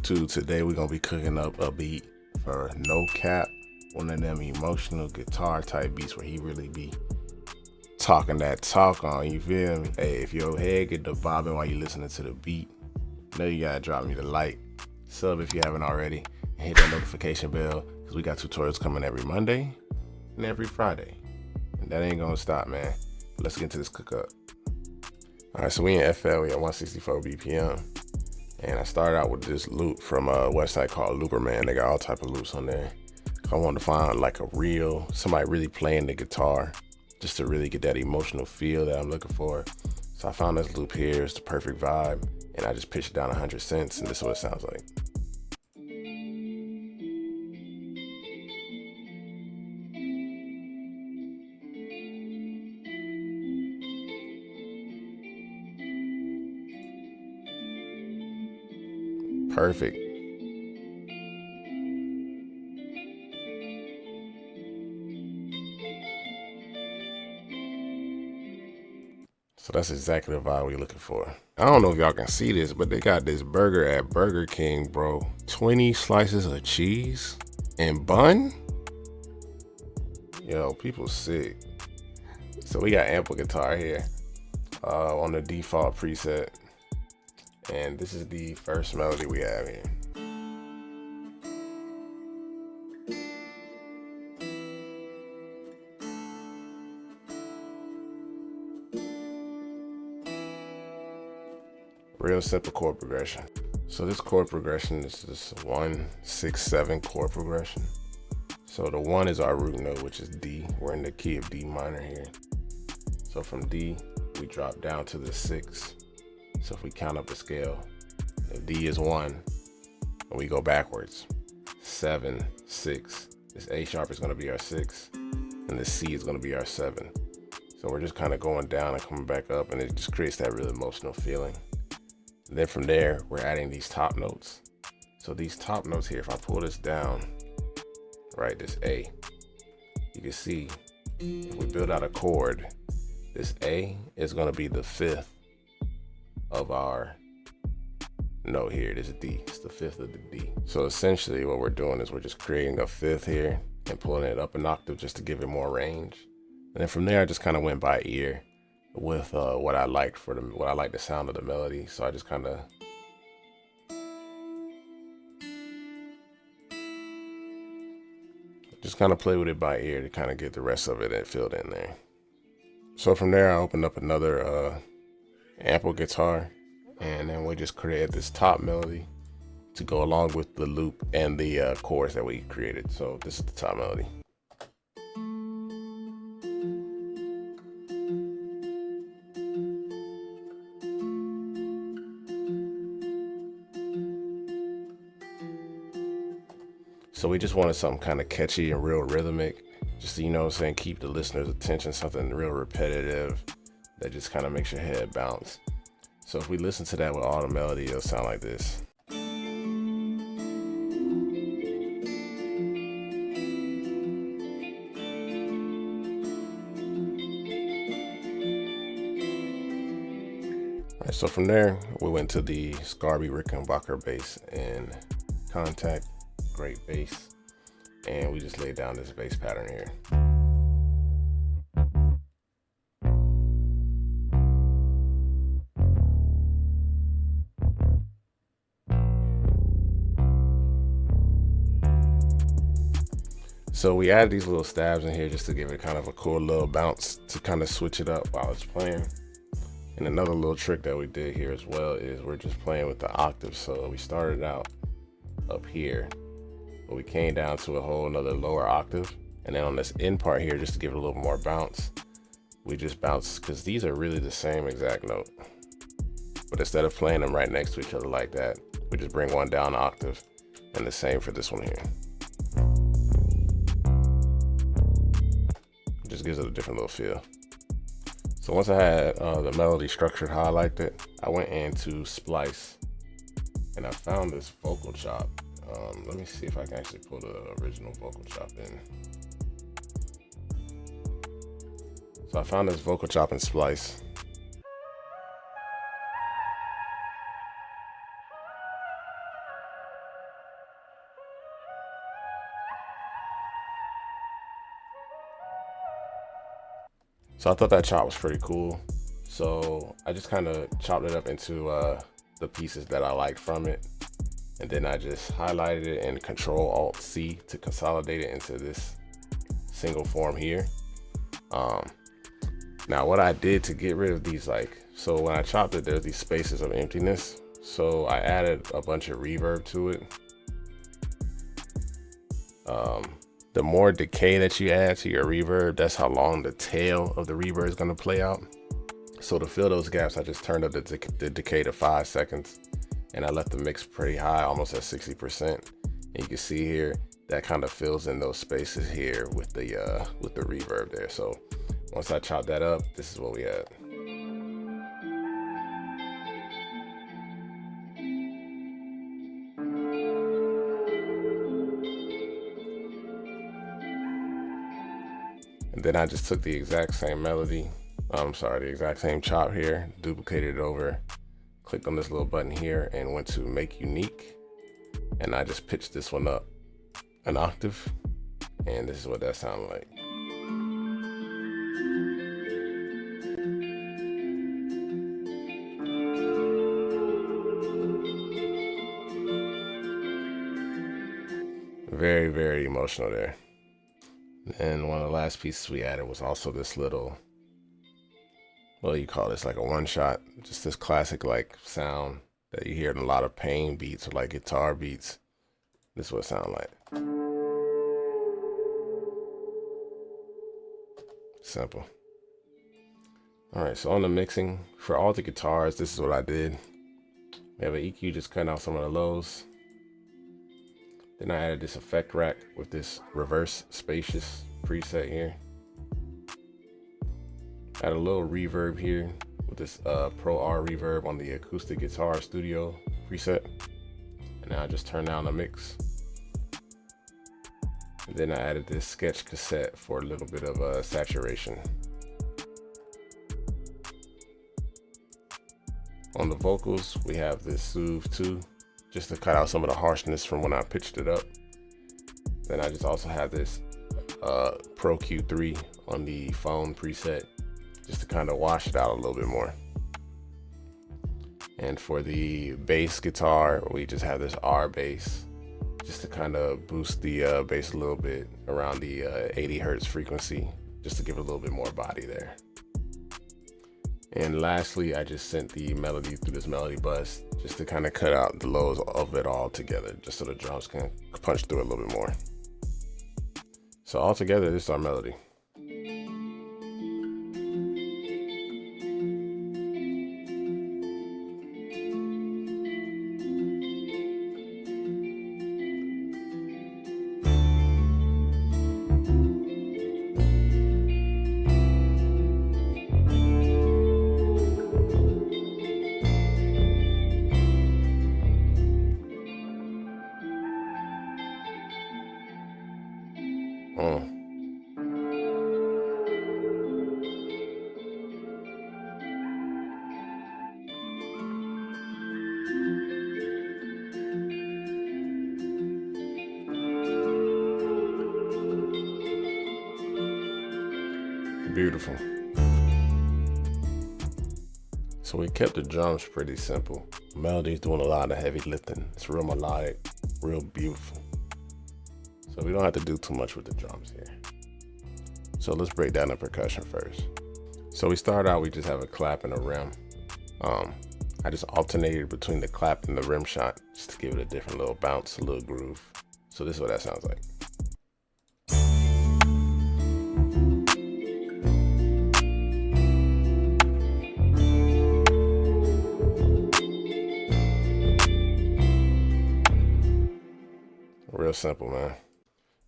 YouTube. Today we're gonna be cooking up a beat for NOCAP, one of them emotional guitar type beats where he really be talking that talk on, you feel me? Hey, if your head get to bobbing while you listening to the beat, know you gotta drop me the like, sub if you haven't already, and hit that notification bell because we got tutorials coming every Monday and every Friday. And that ain't gonna stop, man. Let's get into this cook up. All right, so we in FL, we at 164 BPM. And I started out with this loop from a website called Looperman. They got all type of loops on there. I wanted to find like somebody really playing the guitar just to really get that emotional feel that I'm looking for. So I found this loop here, it's the perfect vibe. And I just pitched it down 100 cents and this is what it sounds like. Perfect. So that's exactly the vibe we're looking for. I don't know if y'all can see this, but they got this burger at Burger King, bro. 20 slices of cheese and bun? Yo, people sick. So we got ample guitar here on the default preset. And this is the first melody we have here. Real simple chord progression. So this chord progression is just 1, 6, 7 chord progression. So the 1 is our root note, which is D. We're in the key of D minor here. So from D, we drop down to the 6. So if we count up the scale, if D is 1, and we go backwards, 7, 6. This A sharp is gonna be our 6, and this C is gonna be our 7. So we're just kind of going down and coming back up, and it just creates that really emotional feeling. And then from there, we're adding these top notes. So these top notes here, if I pull this down, right, this A, you can see if we build out a chord, this A is gonna be the 5th of our note here. This is D, it's the 5th of the D. So essentially what we're doing is we're just creating a 5th here and pulling it up an octave just to give it more range. And then from there, I just kind of went by ear with what I liked the sound of the melody. So I just kind of play with it by ear to kind of get the rest of it filled in there. So from there, I opened up another ample guitar, and then we just created this top melody to go along with the loop and the chorus that we created. So this is the top melody. So we just wanted something kind of catchy and real rhythmic, just, you know what I'm saying, keep the listener's attention, something real repetitive that just kind of makes your head bounce. So if we listen to that with all the melody, it'll sound like this. All right, so from there, we went to the Scarby Rickenbacker bass and Contact. Great bass, and we just laid down this bass pattern here. So we added these little stabs in here just to give it kind of a cool little bounce to kind of switch it up while it's playing. And another little trick that we did here as well is we're just playing with the octaves. So we started out up here, but we came down to a whole nother lower octave. And then on this end part here, just to give it a little more bounce, we just bounce, because these are really the same exact note. But instead of playing them right next to each other like that, we just bring one down an octave, and the same for this one here. It just gives it a different little feel. So once I had the melody structured how I liked it, I went into Splice, and I found this vocal chop. Let me see if I can actually pull the original vocal chop in. So I found this vocal chop in Splice. So I thought that chop was pretty cool. So I just kind of chopped it up into the pieces that I liked from it. And then I just highlighted it and Control-Alt-C to consolidate it into this single form here. Now what I did to get rid of these, so when I chopped it, there's these spaces of emptiness. So I added a bunch of reverb to it. The more decay that you add to your reverb, that's how long the tail of the reverb is going to play out. So to fill those gaps, I just turned up the decay to 5 seconds, and I left the mix pretty high, almost at 60%. And you can see here that kind of fills in those spaces here with the reverb there. So once I chop that up, this is what we had. And then I just took the exact same melody, the exact same chop here, duplicated it over, clicked on this little button here and went to make unique. And I just pitched this one up an octave. And this is what that sounded like. Very, very emotional there. And one of the last pieces we added was also this little, what do you call this, like a one shot, just this classic sound that you hear in a lot of pain beats or guitar beats. This is what it sounds like. Simple. All right, so on the mixing, for all the guitars, this is what I did. We have an EQ just cutting out some of the lows. Then I added this effect rack with this reverse spacious preset here. Add a little reverb here with this Pro R reverb on the acoustic guitar studio preset. And now I just turn down the mix. And then I added this sketch cassette for a little bit of saturation. On the vocals, we have this Soothe 2, just to cut out some of the harshness from when I pitched it up. Then I just also have this Pro Q3 on the phone preset, just to kind of wash it out a little bit more. And for the bass guitar, we just have this R bass, just to kind of boost the bass a little bit around the 80 hertz frequency, just to give it a little bit more body there. And lastly, I just sent the melody through this melody bus, just to kind of cut out the lows of it all together, just so the drums can punch through it a little bit more. So all together, this is our melody. Beautiful. So we kept the drums pretty simple. Melody's doing a lot of heavy lifting. It's real melodic, real beautiful. So we don't have to do too much with the drums here. So let's break down the percussion first. So we start out, we just have a clap and a rim. I just alternated between the clap and the rim shot just to give it a different little bounce, a little groove. So this is what that sounds like. Real simple, man.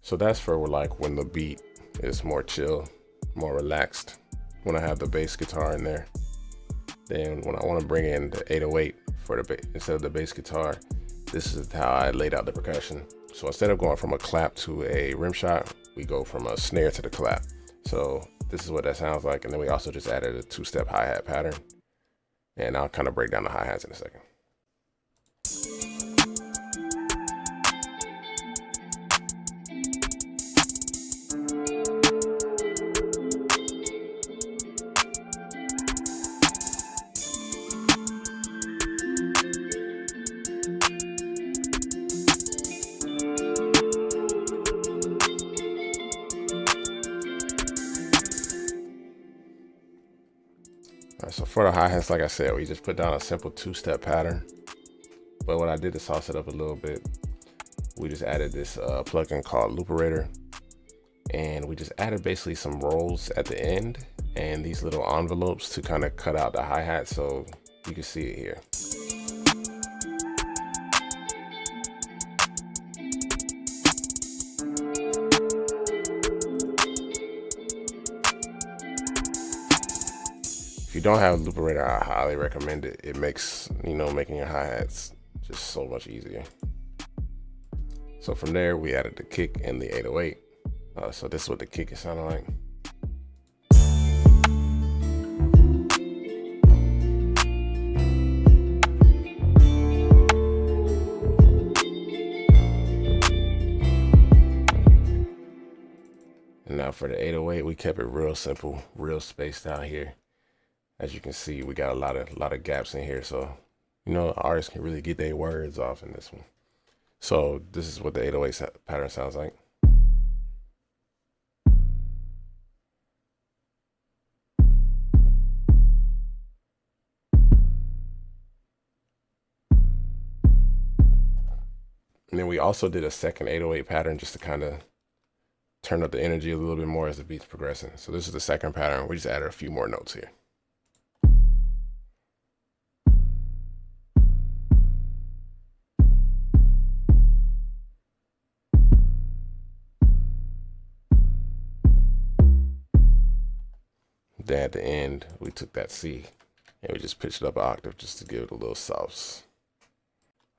So that's for when the beat is more chill, more relaxed, when I have the bass guitar in there. Then when I want to bring in the 808 for the instead of the bass guitar, this is how I laid out the percussion. So instead of going from a clap to a rim shot, we go from a snare to the clap. So this is what that sounds like. And then we also just added a 2-step hi-hat pattern. And I'll kind of break down the hi-hats in a second. Alright, so for the hi-hats, like I said, we just put down a simple 2-step pattern. But what I did to sauce it up a little bit, we just added this plugin called Looperator. And we just added basically some rolls at the end and these little envelopes to kind of cut out the hi-hat so you can see it here. If you don't have a Looperator, I highly recommend it. It makes, you know, making your hi-hats just so much easier. So from there, we added the kick and the 808. So this is what the kick is sounding like. And now for the 808, we kept it real simple, real spaced out here. As you can see, we got a lot of gaps in here, so you know artists can really get their words off in this one. So this is what the 808 pattern sounds like. And then we also did a second 808 pattern just to kind of turn up the energy a little bit more as the beat's progressing. So this is the second pattern. We just added a few more notes here. Then at the end, we took that C and we just pitched it up an octave just to give it a little sauce.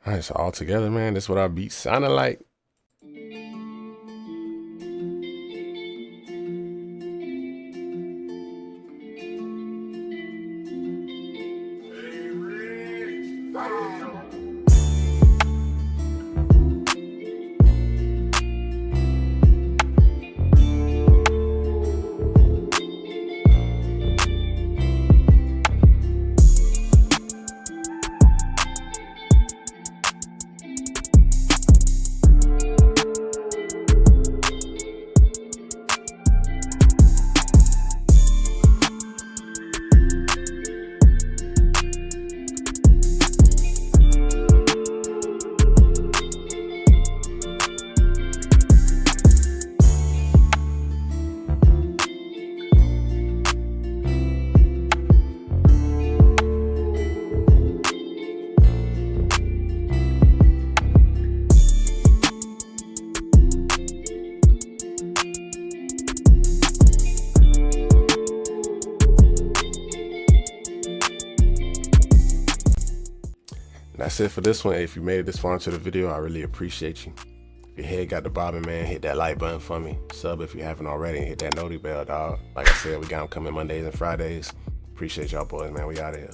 All right, so all together, man, this is what our beat sounded like. That's it for this one. If you made it this far into the video, I really appreciate you. If your head got the bobbing, man, hit that like button for me. Sub if you haven't already, and hit that noti bell, dog. Like I said, we got them coming Mondays and Fridays. Appreciate y'all boys, man. We out of here.